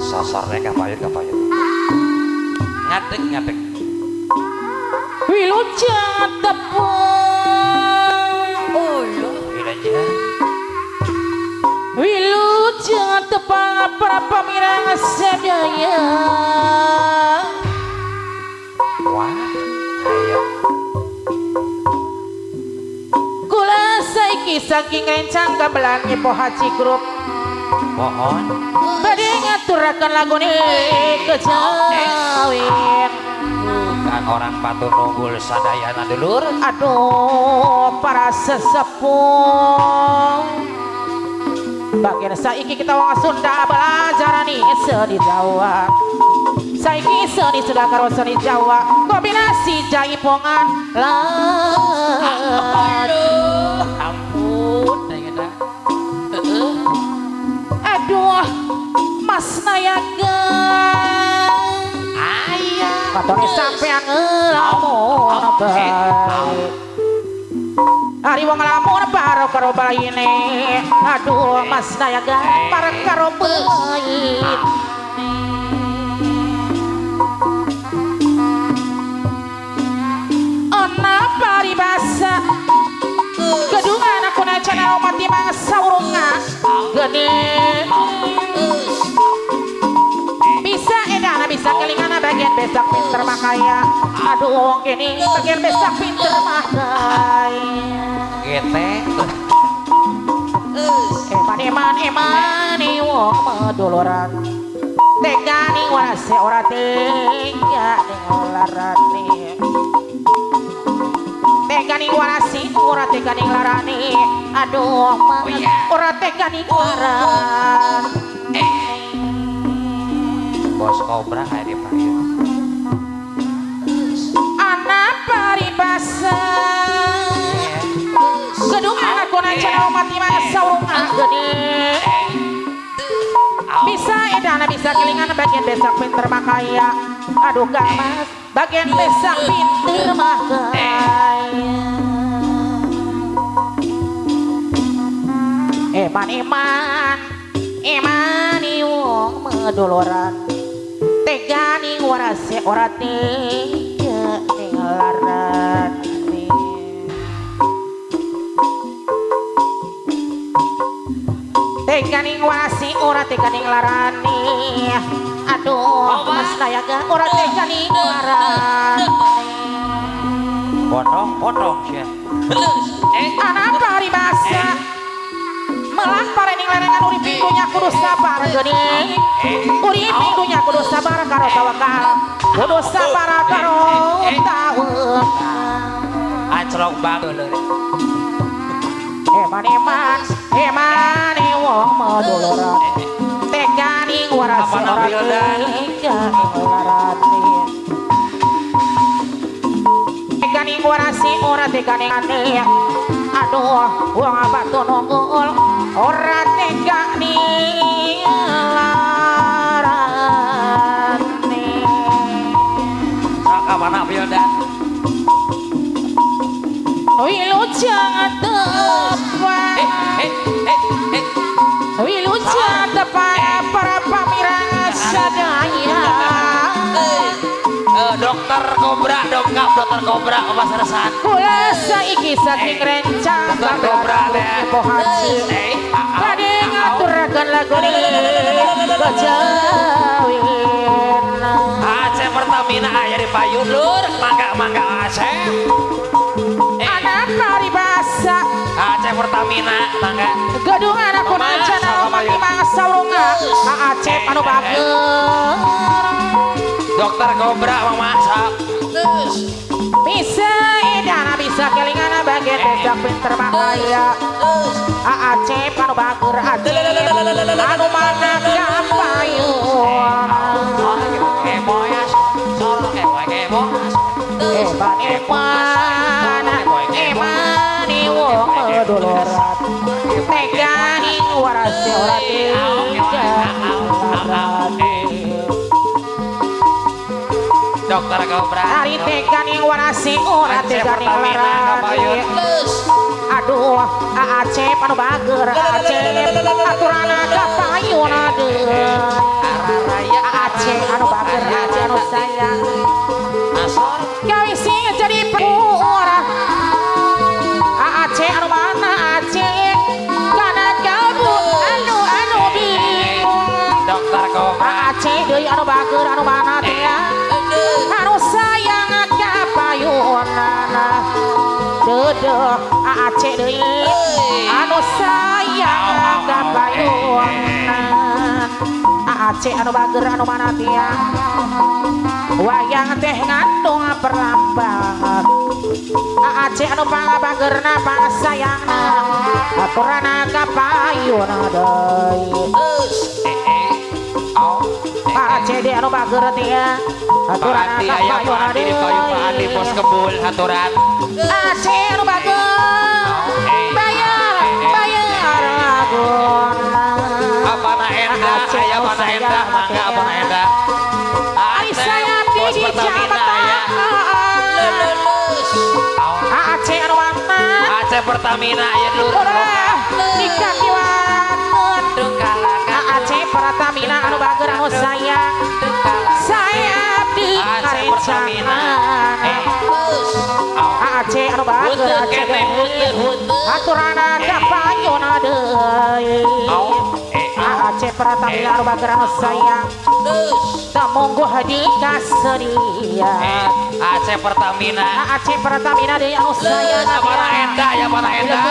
Sasarnya kapayun ngadeg wilujeng tepung aja wilujeng tepang para pamirang sadaya wah ayo kula saiki saking rencang gamelan nyepo haji grup mohon badhe ngaturaken lagune kejawin bukan orang patuh nunggul sadayana dulur aduh para sesepuh bagian saiki kita wong Sunda belajar nih seni Jawa saiki seni sudah karo seni Jawa kombinasi jaipongan aduh ampun aduh Mas Nayaga ayah katone sampean ngelamun bae hari wong ngelamun baro karo baine aduh Mas Nayaga bareng karo bayi ana paribasa gedungan aku nacana mati mangsa urunga gede bisa edana bisa kelingana bagian besak pinter makaya aduh wong kini bagian besak pinter makaya getek eman wong meduluran tegani warase ora tega ngolarane tegani warasi ora tegani larane aduh ora tegani laran bos kobra kayak di payung anak paribasa gedung anak konacana mati mangsa urunga gede bisa edana bisa kelingan bagian besak pinter makaya aduh Kang Mas bagian besak pinter makaya eman wong meduluran tegani warase ora tega ning larane tegani warase ora tega ning larane aduh Mas Nayaga ora tega ning larane potong ya anak paribasa melah parening lerengan urip minggunya kudu sabar geuning urip minggunya kudu sabar karo tawakal kudu sabar karo tawakal anjlok banget eman wong meduluran tegani warase ora tega larane tegani warase ora tegani ane aduh wong batu nunggul ora tega ning larane kapan Wildan wilujeng tepan wilujeng tepan para pamirang sadaya dokter kobra dongkap dokter kobra pasarasan kula saiki saking rencang dokter kobra nyepo haji badhe ngaturaken lagune kejawin Aceh Pertamina aya di payung lur mangga Aceh anak paribasa Aceh Pertamina mangga gedung anak kunacana mati mangsa urunga Aceh anu bager dokter kobra masak bisa edana bisa kelingana bagian besak pinter makaya Aceh anu bager Aceh anu mana kapayun Kobra. Hari teganing warasi ora teganing larang. Aduh, Acep anu bager Acep aturana kapayuna deun. Acep anu bager Acep anu sayang. Asor. Gawe sing jadi pura. Acep anu mana Acep? Kana kabut anu bingung. Dokter Kobra. Acep deui anu bager anu mana teh ya? Anu sayang kapayunana. Dedeh Acep deui anu sayang kapayunan. Acep anu bager anu mana teh ya? Wayang teh ngandung perlambang. Acep anu pangabagerna pangasayangna aturana kapayuna deui. Acep deui anu bager teh ya aturana kapayuna deui. Di pos kebul aturan. Acep anu bager bayar laguna. Apa na endah? Aya mana endah? Mangga apa na endah? Ari saya Bos di Pertamina ya. Acep anu mana? Acep Pertamina ya lur. Udah nikah kiwakeun. Acep Pertamina anu bager anu sayang. Saya abdi karencangan. Acep anu bager Acep aturana kapayuna deui. Acep Pertamina anu bager anu sayang. Tak monggo hadi kasedia. Acep Pertamina. Acep Pertamina deui anu sayang. Apa na endah ya mana endah?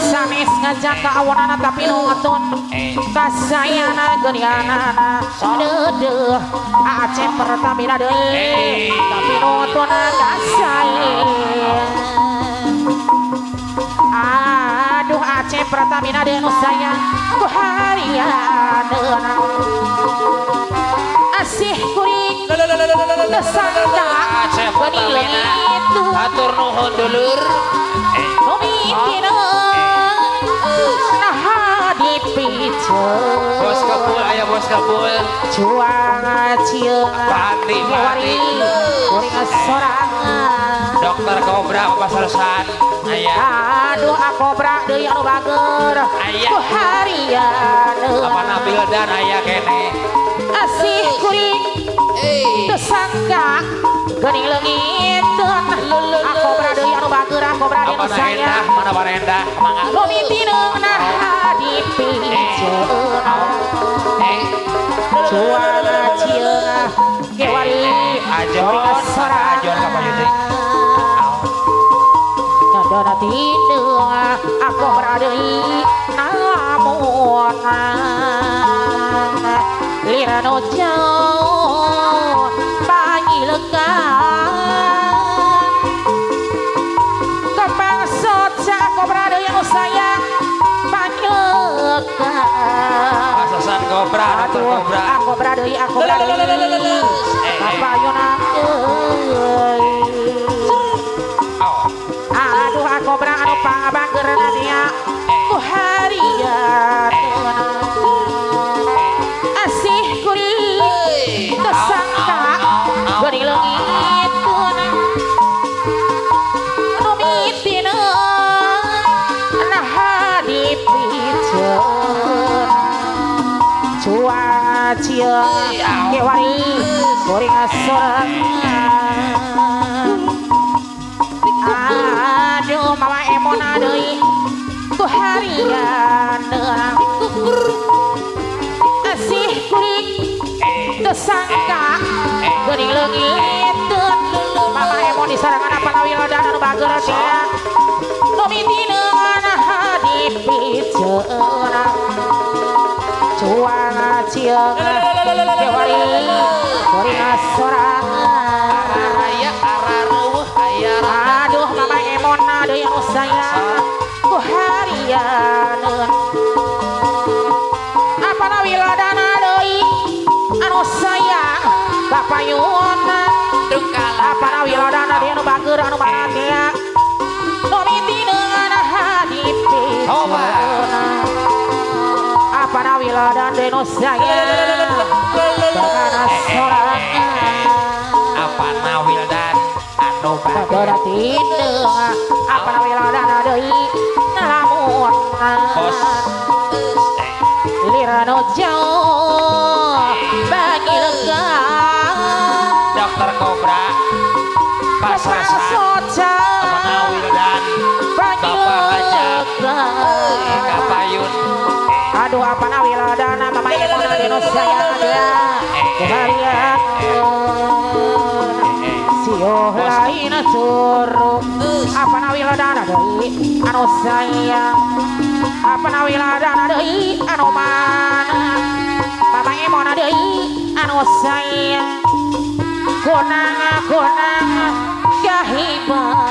Sanes ngajak ka awanana tapi nu ngetun kasayana geunianana dedeh Acep Pertamina deui tapi nu ngetun kasayang. Aduh Acep Pertamina deui nu sayang ku harianeuna asih kuring desanda Acep Pertamina. itu Atur nuhun dulur. Bos kebul aya bos kebul. Juang cieung Pati, pati. kuring sorangan. Dokter Kobra papasaresan aya. Aduh akobra deui anu bager Aya. ku harianeuna Apa nabil dan aya kene. asih kuring tersangka geuning leungiteun akobra deui anu bager akobra deui Apa anu na endah? sayang. Mana mana endah? Mangga. Lumitineuna dipiceuna juang cieung kewari Ajon, ajon ka payun. Dona tineung aku beradeui namun lira nu jauh pangileungan kepangsot aku beradeui anu sayang pangileungan. Pasasan Kobra, dokter Kobra. Aku beradeui kapayuna euy. Aduh aku berang anu pangabageurna dia ku harianeuna asih kuring tersangka geuning leungiteun nu mitieun nah dipiceun cuang cieung kewari kuring sorangan. Aduh mama emona deui ku harianeuna asih kuring tersangka geuning leungiteun mama emon disarangan apa wildan anu bager teh nu mitieun dipiceun cuang cieung kewari kuring sorangan. Aya arareueuh aya. Aduh mama emona deui anu sayang ku harianeun apana wiladana deui anu sayang kapayuna apana wiladana deui anu bager anu mana teh nu mitieun hadipiceun apa nawila dan deno saya bakana sorangan apa nawil dan anu bagana tindeng apa nawila dan adei lamun bos lirano jauh bagi lega dokter kobra pasrasan soca apa nawil dan bagi bapak aja lega kapayun aduh apa nawila dan mama ibu deno saya ada keharian sioh lain suruh apa nawila dan adei anu sayang apa nawila dan adei anu mana mama ibu adei anu sayang kunang kunang kahibah